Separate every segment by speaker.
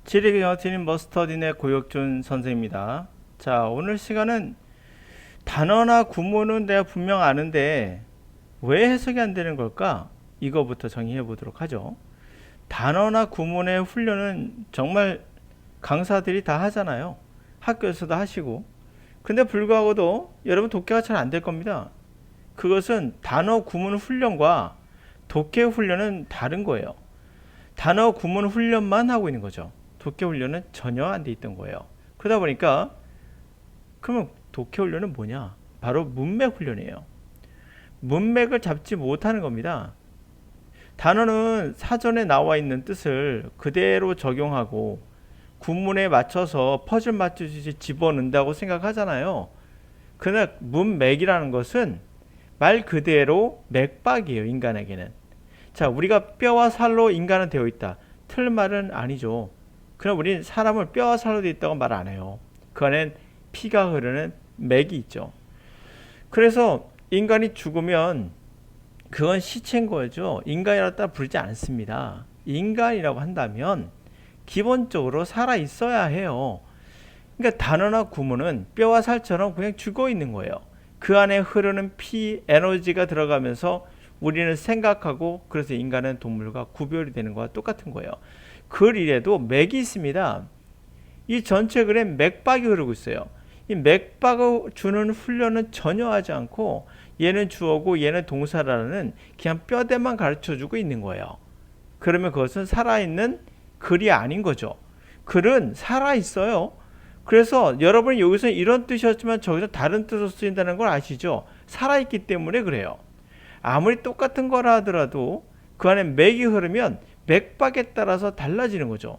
Speaker 1: 지리경영팀 머스터딘의 고혁준 선생입니다. 자, 오늘 시간은 단어나 구문은 내가 분명 아는데 왜 해석이 안 되는 걸까? 이거부터 정의해 보도록 하죠. 단어나 구문의 훈련은 정말 강사들이 다 하잖아요. 학교에서도 하시고. 근데 불구하고도 여러분 독해가 잘 안 될 겁니다. 그것은 단어 구문 훈련과 독해 훈련은 다른 거예요. 단어 구문 훈련만 하고 있는 거죠. 독해 훈련은 전혀 안 돼 있던 거예요. 그러다 보니까 그러면 독해 훈련은 뭐냐? 바로 문맥 훈련이에요. 문맥을 잡지 못하는 겁니다. 단어는 사전에 나와 있는 뜻을 그대로 적용하고 구문에 맞춰서 퍼즐 맞추듯이 집어넣는다고 생각하잖아요. 그러나 문맥이라는 것은 말 그대로 맥박이에요. 인간에게는. 자, 우리가 뼈와 살로 인간은 되어 있다. 틀린 말은 아니죠. 그럼 우리는 사람을 뼈와 살로 되어 있다고 말 안 해요. 그 안엔 피가 흐르는 맥이 있죠. 그래서 인간이 죽으면 그건 시체인 거죠. 인간이라고 따라 부르지 않습니다. 인간이라고 한다면 기본적으로 살아 있어야 해요. 그러니까 단어나 구문은 뼈와 살처럼 그냥 죽어 있는 거예요. 그 안에 흐르는 피, 에너지가 들어가면서 우리는 생각하고, 그래서 인간은 동물과 구별이 되는 거와 똑같은 거예요. 글 이래도 맥이 있습니다. 이 전체 글에 맥박이 흐르고 있어요. 이 맥박을 주는 훈련은 전혀 하지 않고 얘는 주어고 얘는 동사라는 그냥 뼈대만 가르쳐주고 있는 거예요. 그러면 그것은 살아있는 글이 아닌 거죠. 글은 살아있어요. 그래서 여러분이 여기서 이런 뜻이었지만 저기서 다른 뜻으로 쓰인다는 걸 아시죠? 살아있기 때문에 그래요. 아무리 똑같은 거라 하더라도 그 안에 맥이 흐르면 맥박에 따라서 달라지는 거죠.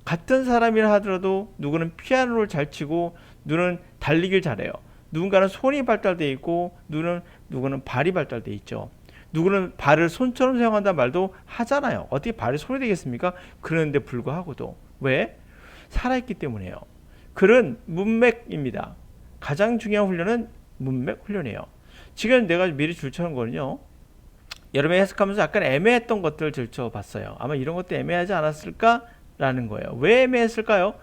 Speaker 1: 같은 사람이라 하더라도 누구는 피아노를 잘 치고 누구는 달리기를 잘해요. 누군가는 손이 발달되어 있고 누구는 발이 발달되어 있죠. 누구는 발을 손처럼 사용한다는 말도 하잖아요. 어떻게 발이 손이 되겠습니까? 그런데 불구하고도. 왜? 살아있기 때문이에요. 글은 문맥입니다. 가장 중요한 훈련은 문맥 훈련이에요. 지금 내가 미리 줄쳐놓은 거는요. 여러분이 해석하면서 약간 애매했던 것들을 들춰봤어요. 아마 이런 것도 애매하지 않았을까라는 거예요. 왜 애매했을까요?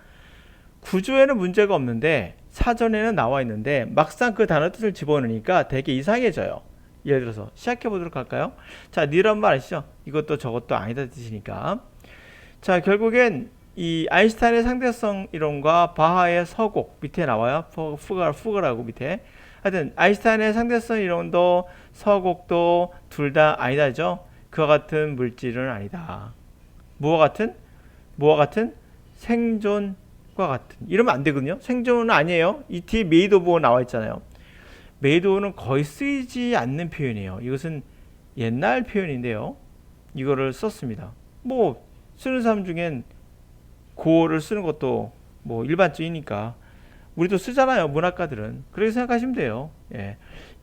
Speaker 1: 구조에는 문제가 없는데 사전에는 나와 있는데 막상 그 단어 뜻을 집어넣으니까 되게 이상해져요. 예를 들어서 시작해 보도록 할까요? 자, 니란 말 아시죠? 이것도 저것도 아니다 뜻이니까. 자, 결국엔 이 아인슈타인의 상대성 이론과 바하의 서곡 밑에 나와요. 푸거라고 밑에. 하여튼 아인슈타인의 상대성 이론도 서곡도 둘 다 아니다죠. 그와 같은 물질은 아니다. 무엇과 같은? 생존과 같은. 이러면 안 되거든요. 생존은 아니에요. 이 뒤에 메이드 오브 나와 있잖아요. 메이드 오브는 거의 쓰이지 않는 표현이에요. 이것은 옛날 표현인데요. 이거를 썼습니다. 뭐 쓰는 사람 중엔 고어를 쓰는 것도 뭐 일반적이니까 우리도 쓰잖아요. 문학가들은. 그렇게 생각하시면 돼요. 예.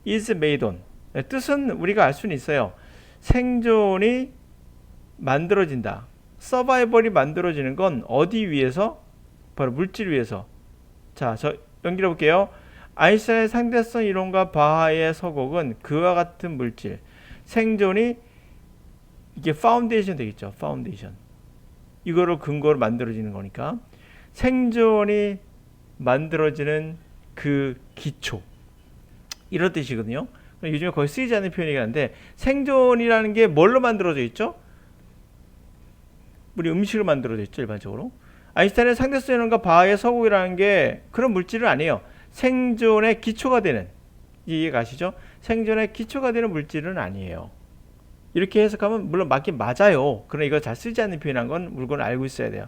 Speaker 1: is made on. 뜻은 우리가 알 수는 있어요. 생존이 만들어진다. 서바이벌이 만들어지는 건 어디 위해서? 바로 물질 위해서. 자, 저 연결해 볼게요. 아인슈타인의 상대성 이론과 바하의 서곡은 그와 같은 물질. 생존이 이게 파운데이션 되겠죠. 파운데이션. 이거를 근거로 만들어지는 거니까. 생존이 만들어지는 그 기초. 이런 뜻이거든요. 요즘에 거의 쓰이지 않는 표현이긴 한데 생존이라는 게 뭘로 만들어져 있죠? 우리 음식으로 만들어져 있죠. 일반적으로. 아인슈타인의 상대성 이론과 바하의 서곡이라는 게 그런 물질은 아니에요. 생존의 기초가 되는, 이해가 가시죠? 생존의 기초가 되는 물질은 아니에요. 이렇게 해석하면 물론 맞긴 맞아요. 그러나 이거 잘 쓰지 않는 표현한 건 물건을 알고 있어야 돼요.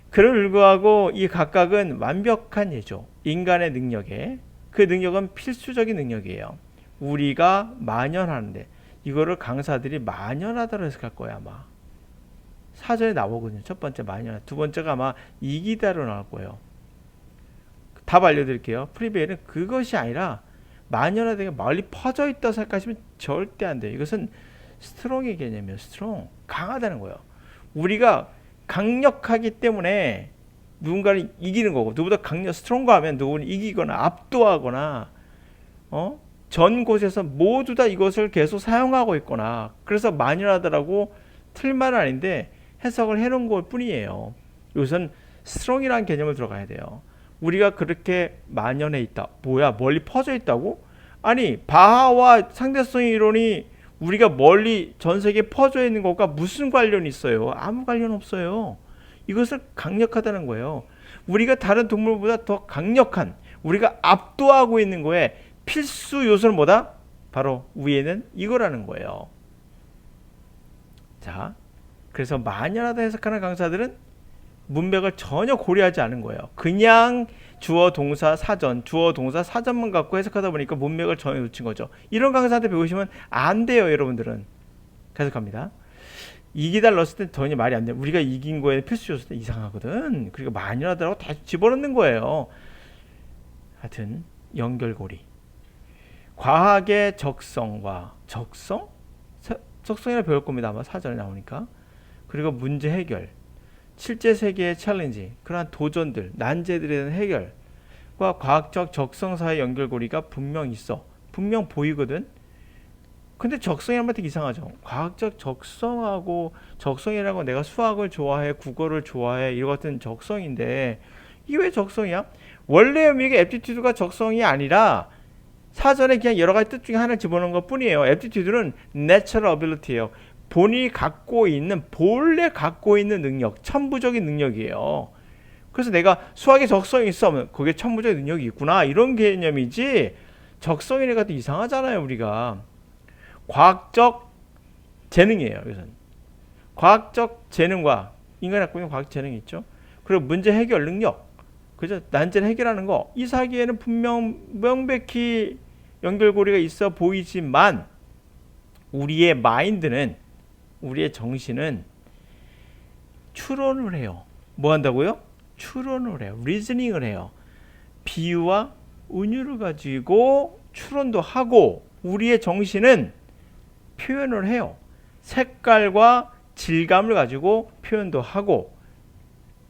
Speaker 1: 그럼에도 불구하고 이 각각은 완벽한 예죠. 인간의 능력에. 그 능력은 필수적인 능력이에요. 우리가 만연하는데 이거를 강사들이 만연하다고 해석할 거야 아마. 사전에 나오거든요. 첫 번째 만연, 두 번째가 아마 이기다로 나올 거예요. 답 알려드릴게요. 프리베일은 그것이 아니라 만연하게 멀리 퍼져 있다 생각하시면 절대 안 돼요. 이것은 스트롱의 개념이에요. 스트롱. 강하다는 거예요. 우리가 강력하기 때문에 누군가를 이기는 거고, 누구보다 스트롱거 하면 누구를 이기거나 압도하거나 전 곳에서 모두 다 이것을 계속 사용하고 있거나, 그래서 만연하다라고 틀린 말은 아닌데 해석을 해놓은 것 뿐이에요. 이것은 strong이라는 개념을 들어가야 돼요. 우리가 그렇게 만연해 있다. 뭐야, 멀리 퍼져 있다고? 아니, 바하와 상대성 이론이 우리가 멀리 전 세계에 퍼져 있는 것과 무슨 관련이 있어요? 아무 관련 없어요. 이것을 강력하다는 거예요. 우리가 다른 동물보다 더 강력한, 우리가 압도하고 있는 거에 필수 요소는 뭐다? 바로 위에는 이거라는 거예요. 자, 그래서 만연하다 해석하는 강사들은 문맥을 전혀 고려하지 않은 거예요. 그냥 주어 동사 사전, 주어 동사 사전만 갖고 해석하다 보니까 문맥을 전혀 놓친 거죠. 이런 강사한테 배우시면 안 돼요, 여러분들은. 계속합니다. 이기다를 넣었을 때 전혀 말이 안 돼. 우리가 이긴 거에 필수 요소도 이상하거든. 그러니까 만연하다라고 다 집어넣는 거예요. 하여튼 연결고리. 과학의 적성과 적성? 적성이라 배울 겁니다. 아마 사전에 나오니까. 그리고 문제 해결. 실제 세계의 챌린지, 그러한 도전들, 난제들에 대한 해결과 과학적 적성 사이의 연결고리가 분명 있어. 분명 보이거든. 근데 적성이란 말 되게 이상하죠. 과학적 적성하고, 적성이라고 내가 수학을 좋아해, 국어를 좋아해, 이런 같은 적성인데 이게 왜 적성이야? 원래 의미의 애프티튜드가 적성이 아니라 사전에 그냥 여러 가지 뜻 중에 하나를 집어넣은 것 뿐이에요. 애프티튜드는 natural ability예요. 본인이 갖고 있는, 본래 갖고 있는 능력, 천부적인 능력이에요. 그래서 내가 수학에 적성이 있어, 그게 천부적인 능력이 있구나, 이런 개념이지, 적성이니까 또 이상하잖아요, 우리가. 과학적 재능이에요, 이것은. 과학적 재능과 인간이 갖고 있는 과학적 재능이 있죠. 그리고 문제 해결 능력, 그죠? 난제를 해결하는 거, 이 사기에는 분명 명백히 연결고리가 있어 보이지만 우리의 마인드는, 우리의 정신은 추론을 해요. 뭐 한다고요? 추론을 해요. 리즈닝을 해요. 비유와 은유를 가지고 추론도 하고, 우리의 정신은 표현을 해요. 색깔과 질감을 가지고 표현도 하고,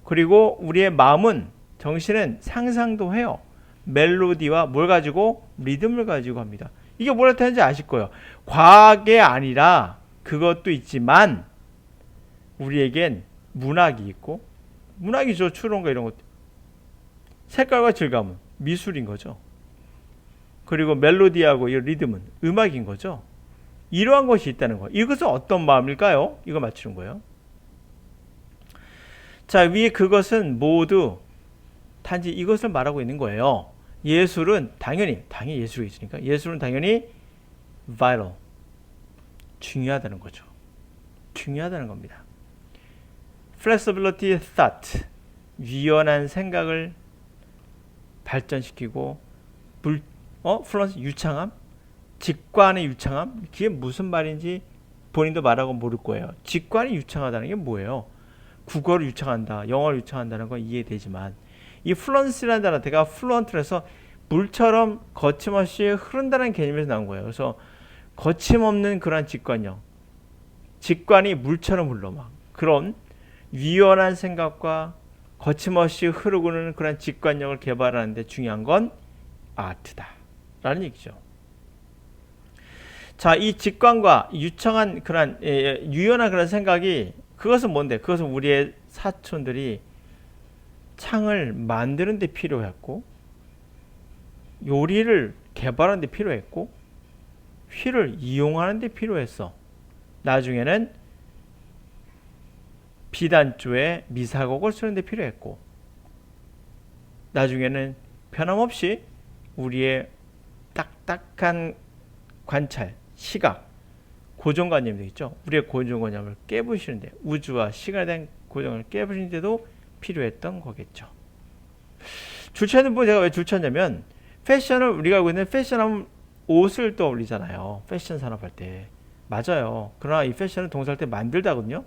Speaker 1: 그리고 우리의 마음은, 정신은 상상도 해요. 멜로디와 뭘 가지고? 리듬을 가지고 합니다. 이게 뭘 나타내는지 아실 거예요. 과학이 아니라, 그것도 있지만 우리에겐 문학이 있고, 문학이죠. 추론과 이런 것. 색깔과 질감은 미술인 거죠. 그리고 멜로디하고 이 리듬은 음악인 거죠. 이러한 것이 있다는 거예요. 이것은 어떤 마음일까요? 이거 맞추는 거예요. 자, 위에 그것은 모두 단지 이것을 말하고 있는 거예요. 예술은 당연히 예술이 있으니까, 예술은 당연히 vital, 중요하다는 거죠. 중요하다는 겁니다. flexibility thought, 유연한 생각을 발전시키고, fluency, 유창함, 직관의 유창함, 그게 무슨 말인지 본인도 말하고 모를 거예요. 직관이 유창하다는 게 뭐예요? 국어를 유창한다, 영어를 유창한다는 건 이해되지만, 이 fluency라는 단어가 fluent를 해서 물처럼 거침없이 흐른다는 개념에서 나온 거예요. 그래서 거침없는 그런 직관력, 직관이 물처럼 흘러, 막 그런 유연한 생각과 거침없이 흐르고는 그런 직관력을 개발하는데 중요한 건 아트다 라는 얘기죠. 자, 이 직관과 유창한 그런 유연한 그런 생각이, 그것은 뭔데? 그것은 우리의 사촌들이 창을 만드는 데 필요했고, 요리를 개발하는 데 필요했고, 휘를 이용하는 데 필요했어. 나중에는 비단조에 미사곡을 쓰는 데 필요했고, 나중에는 변함없이 우리의 딱딱한 관찰, 시각, 고정관념도 있죠. 우리의 고정관념을 깨부시는데, 우주와 시간에 대한 고정을 깨부시는데도 필요했던 거겠죠. 줄치는 뭐 제가 왜 줄쳤냐면, 패션을, 우리가 알고 있는 패션하면 옷을 떠올리잖아요. 패션 산업할 때. 맞아요. 그러나 이 패션은 동사할 때 만들다거든요.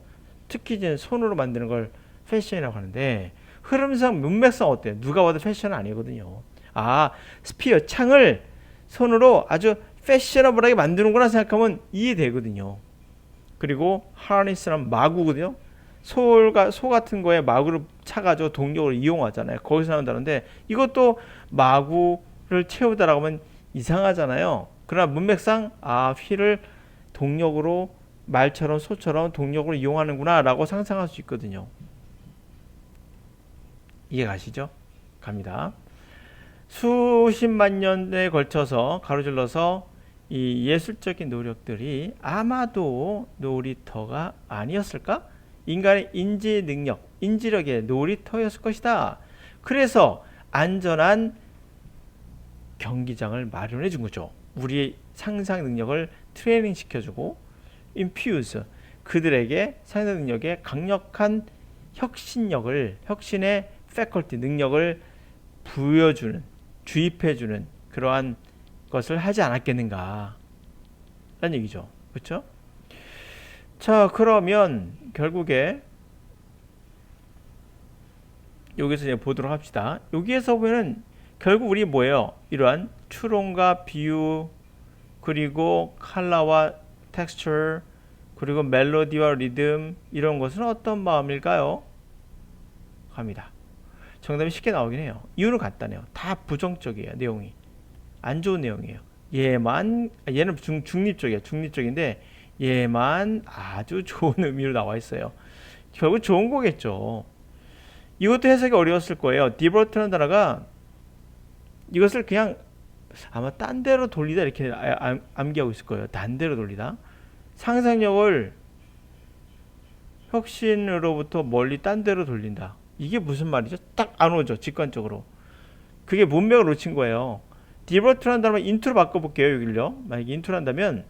Speaker 1: 특히 이제 손으로 만드는 걸 패션이라고 하는데, 흐름상, 문맥상 어때요? 누가 봐도 패션은 아니거든요. 아, 스피어, 창을 손으로 아주 패셔너블하게 만드는구나 생각하면 이해되거든요. 그리고 하니스는 마구거든요. 소 같은 거에 마구를 차가지고 동력을 이용하잖아요. 거기서 나온다는데, 이것도 마구를 채우다라고 하면 이상하잖아요. 그러나 문맥상, 아, 휠을 동력으로 말처럼 소처럼 동력을 이용하는구나 라고 상상할 수 있거든요. 이해 가시죠? 갑니다. 수십만 년에 걸쳐서 가로질러서 이 예술적인 노력들이 아마도 놀이터가 아니었을까? 인간의 인지 능력, 인지력의 놀이터였을 것이다. 그래서 안전한 경기장을 마련해 준 거죠. 우리의 상상 능력을 트레이닝 시켜주고 infuse 그들에게 상상 능력에 강력한 혁신력을 혁신의 faculty 능력을 부여주는 주입해주는 그러한 것을 하지 않았겠는가 라는 얘기죠. 그렇죠? 자, 그러면 결국에 여기서 이제 보도록 합시다. 여기에서 보면은 결국 우리 뭐예요? 이러한 추론과 비유 그리고 컬러와 텍스처 그리고 멜로디와 리듬 이런 것은 어떤 마음일까요? 갑니다. 정답이 쉽게 나오긴 해요. 이유는 간단해요. 다 부정적이에요. 내용이. 안 좋은 내용이에요. 얘는 중립적이에요. 중립적인데 얘만 아주 좋은 의미로 나와 있어요. 결국 좋은 거겠죠. 이것도 해석이 어려웠을 거예요. 디버트라는 단어가 이것을 그냥 아마 딴 데로 돌리다 이렇게 암기하고 있을 거예요. 딴 데로 돌리다. 상상력을 혁신으로부터 멀리 딴 데로 돌린다. 이게 무슨 말이죠? 딱 안 오죠. 직관적으로. 그게 문맥을 놓친 거예요. 디버트라는 단어만 인투로 바꿔볼게요. 여기를요. 만약에 인투를 한다면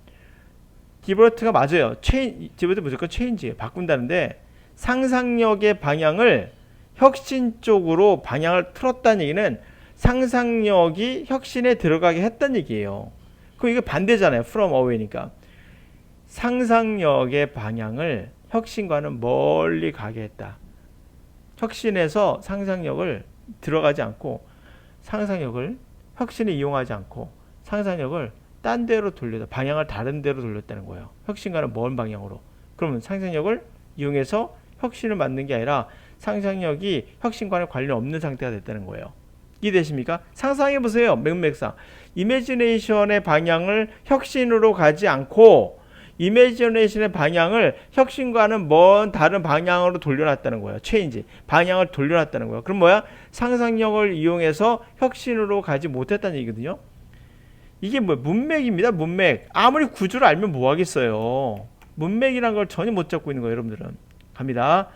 Speaker 1: 디버트가 맞아요. 디버트 무조건 체인지 바꾼다는데 상상력의 방향을 혁신 쪽으로 방향을 틀었다는 얘기는 상상력이 혁신에 들어가게 했다는 얘기예요. 그럼 이게 반대잖아요. from away니까. 상상력의 방향을 혁신과는 멀리 가게 했다. 혁신에서 상상력을 들어가지 않고 상상력을 혁신에 이용하지 않고 상상력을 딴 데로 돌렸다. 방향을 다른 데로 돌렸다는 거예요. 혁신과는 먼 방향으로. 그러면 상상력을 이용해서 혁신을 만든 게 아니라 상상력이 혁신과는 관련 없는 상태가 됐다는 거예요. 이해되십니까? 상상해 보세요. 맥상. 이미지네이션의 방향을 혁신으로 가지 않고 이미지네이션의 방향을 혁신과는 먼 다른 방향으로 돌려놨다는 거예요. 체인지. 방향을 돌려놨다는 거예요. 그럼 뭐야? 상상력을 이용해서 혁신으로 가지 못했다는 얘기거든요. 이게 뭐 문맥입니다. 문맥. 아무리 구조를 알면 뭐 하겠어요. 문맥이란 걸 전혀 못 잡고 있는 거예요. 여러분들은. 갑니다.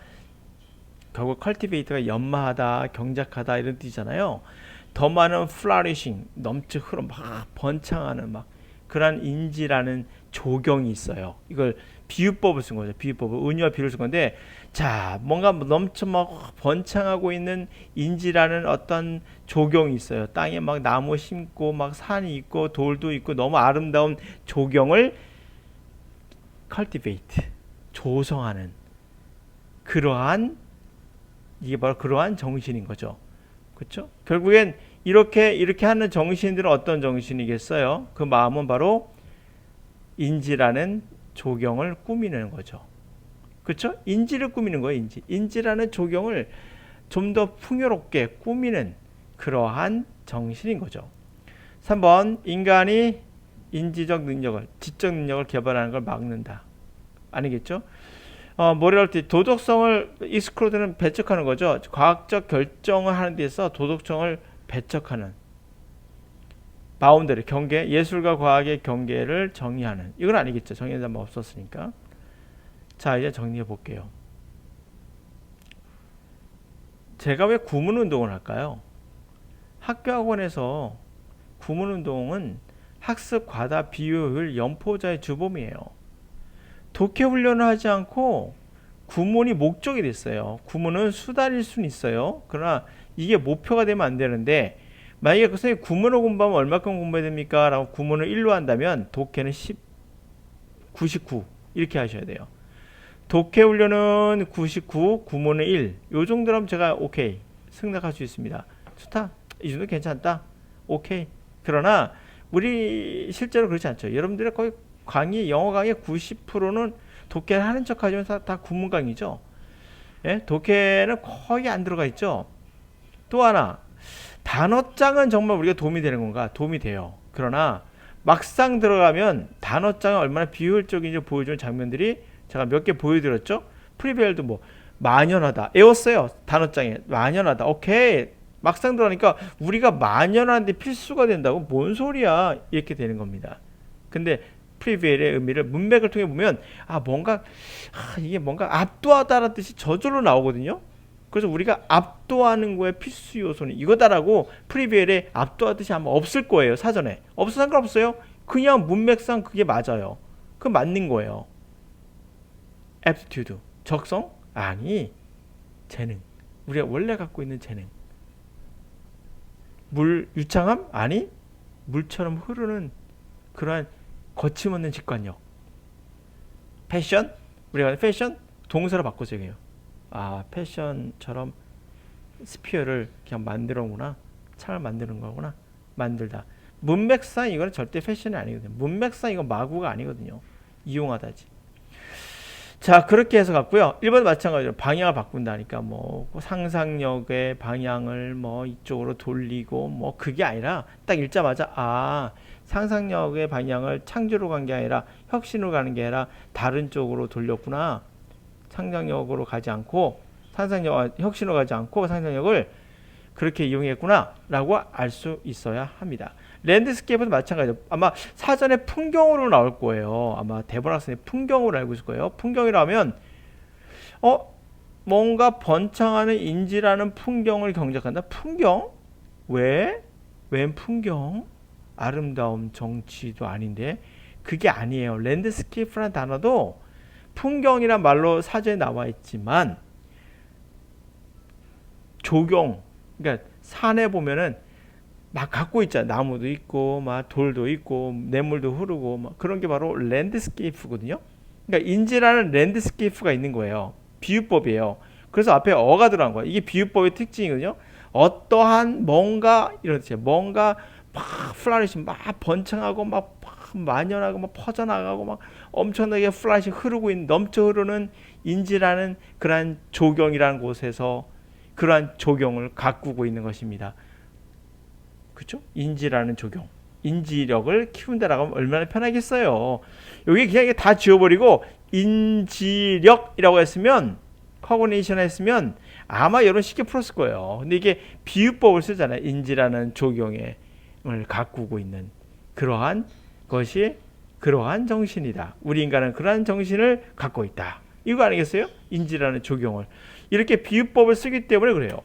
Speaker 1: 결국 cultivate가 연마하다, 경작하다 이런 뜻이잖아요. 더 많은 flourishing, 넘쳐 흐름 막 번창하는 막 그런 인지라는 조경이 있어요. 이걸 비유법을 쓴 거죠. 비유법을 은유와 비유를 쓴 건데 자 뭔가 넘쳐 막 번창하고 있는 인지라는 어떤 조경이 있어요. 땅에 막 나무 심고 막 산이 있고 돌도 있고 너무 아름다운 조경을 cultivate, 조성하는 그러한 이게 바로 그러한 정신인 거죠. 그렇죠? 결국엔 이렇게 하는 정신들은 어떤 정신이겠어요? 그 마음은 바로 인지라는 조경을 꾸미는 거죠. 그렇죠? 인지를 꾸미는 거예요. 인지라는 조경을 좀 더 풍요롭게 꾸미는 그러한 정신인 거죠. 3번 인간이 인지적 능력을 지적 능력을 개발하는 걸 막는다. 아니겠죠? 모랄티 도덕성을 익스클루드는 배척하는 거죠. 과학적 결정을 하는 데 있어 도덕성을 배척하는 바운더리 경계 예술과 과학의 경계를 정의하는 이건 아니겠죠. 정의는 뭐 없었으니까. 자 이제 정리해 볼게요. 제가 왜 구문운동을 할까요? 학교학원에서 구문운동은 학습 과다 비효율 연포자의 주범이에요. 독해 훈련을 하지 않고 구문이 목적이 됐어요. 구문은 수단일 수는 있어요. 그러나 이게 목표가 되면 안 되는데 만약에 그 선생님 구문을 공부하면 얼마큼 공부해야 됩니까? 라고 구문을 1로 한다면 독해는 99 이렇게 하셔야 돼요. 독해 훈련은 99, 구문은 1. 요 정도라면 제가 오케이 승낙할 수 있습니다. 좋다. 이 정도 괜찮다. 오케이. 그러나 우리 실제로 그렇지 않죠. 여러분들의 거의 강의, 영어 강의 90%는 독해를 하는 척 하지만 다 구문 강의죠. 예? 독해는 거의 안 들어가 있죠. 또 하나, 단어장은 정말 우리가 도움이 되는 건가? 도움이 돼요. 그러나 막상 들어가면 단어장이 얼마나 비효율적인지 보여주는 장면들이 제가 몇 개 보여드렸죠. 프리베일도 뭐 만연하다 외웠어요. 단어장에 만연하다. 오케이. 막상 들어가니까 우리가 만연하는데 필수가 된다고? 뭔 소리야? 이렇게 되는 겁니다. 근데 프리베일의 의미를 문맥을 통해 보면 뭔가 이게 뭔가 압도하다라는 뜻이 저절로 나오거든요. 그래서 우리가 압도하는 거에 필수 요소는 이거다라고 프리베일에 압도하듯이 아마 없을 거예요. 사전에. 없어 상관없어요. 그냥 문맥상 그게 맞아요. 그 맞는 거예요. aptitude. 적성? 아니. 재능. 우리가 원래 갖고 있는 재능. 물 유창함? 아니. 물처럼 흐르는 그러한 거침없는 직관력. 패션? 우리가 패션? 동사로 바꿔서 얘기해요. 패션처럼 스피어를 그냥 만들어구나. 창을 만드는 거구나. 만들다. 문맥상 이거는 절대 패션이 아니거든요. 문맥상 이건 마구가 아니거든요. 이용하다지. 자, 그렇게 해서 갔고요. 1번 마찬가지로 방향을 바꾼다니까 뭐 상상력의 방향을 뭐 이쪽으로 돌리고 뭐 그게 아니라 딱 읽자마자 상상력의 방향을 창조로 간 게 아니라 혁신으로 가는 게 아니라 다른 쪽으로 돌렸구나. 상상력으로 가지 않고 혁신으로 가지 않고 상상력을 그렇게 이용했구나 라고 알 수 있어야 합니다. 랜드스케이프도 마찬가지죠. 아마 사전에 풍경으로 나올 거예요. 아마 대본 학생이 풍경으로 알고 있을 거예요. 풍경이라면 뭔가 번창하는 인지라는 풍경을 경작한다. 풍경? 왜? 웬 풍경? 아름다움, 정치도 아닌데 그게 아니에요. 랜드스케이프라는 단어도 풍경이란 말로 사전에 나와 있지만 조경, 그러니까 산에 보면은 막 갖고 있잖아. 나무도 있고 막 돌도 있고 냇물도 흐르고 막 그런 게 바로 랜드스케이프거든요. 그러니까 인지라는 랜드스케이프가 있는 거예요. 비유법이에요. 그래서 앞에 어가 들어간 거예요. 이게 비유법의 특징이거든요. 어떠한 뭔가 이렇지 뭔가 막 플라리시 막 번창하고 막 만연하고 막 퍼져나가고 막 엄청나게 플라리시 흐르고 있는 넘쳐 흐르는 인지라는 그러한 조경이라는 곳에서 그러한 조경을 가꾸고 있는 것입니다. 그렇죠? 인지라는 조경. 인지력을 키운다라고 하면 얼마나 편하겠어요. 여기 그냥 다 지워버리고 인지력이라고 했으면 커그니션 했으면 아마 여러분 쉽게 풀었을 거예요. 근데 이게 비유법을 쓰잖아요. 인지라는 조경을 가꾸고 있는 그러한 것이 그러한 정신이다. 우리 인간은 그러한 정신을 갖고 있다. 이거 아니겠어요? 인지라는 조경을. 이렇게 비유법을 쓰기 때문에 그래요.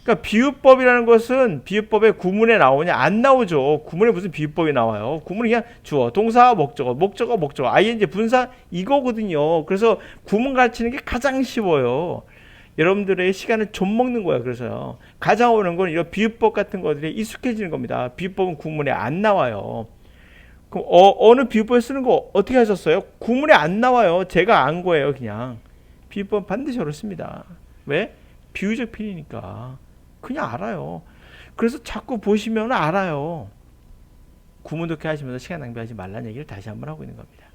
Speaker 1: 그러니까 비유법이라는 것은 비유법의 구문에 나오냐? 안 나오죠. 구문에 무슨 비유법이 나와요? 구문은 그냥 주어, 동사, 목적어, ing, 분사 이거거든요. 그래서 구문 가르치는 게 가장 쉬워요. 여러분들의 시간을 좀 먹는 거야. 그래서요. 가장 어려운 건 이런 비유법 같은 것들이 익숙해지는 겁니다. 비유법은 구문에 안 나와요. 그럼 어느 비유법에 쓰는 거 어떻게 하셨어요? 구문에 안 나와요. 제가 안 거예요. 그냥. 비유법 반드시 어렵습니다. 왜? 비유적 필이니까. 그냥 알아요. 그래서 자꾸 보시면 알아요. 구문 독해 하시면서 시간 낭비하지 말라는 얘기를 다시 한번 하고 있는 겁니다.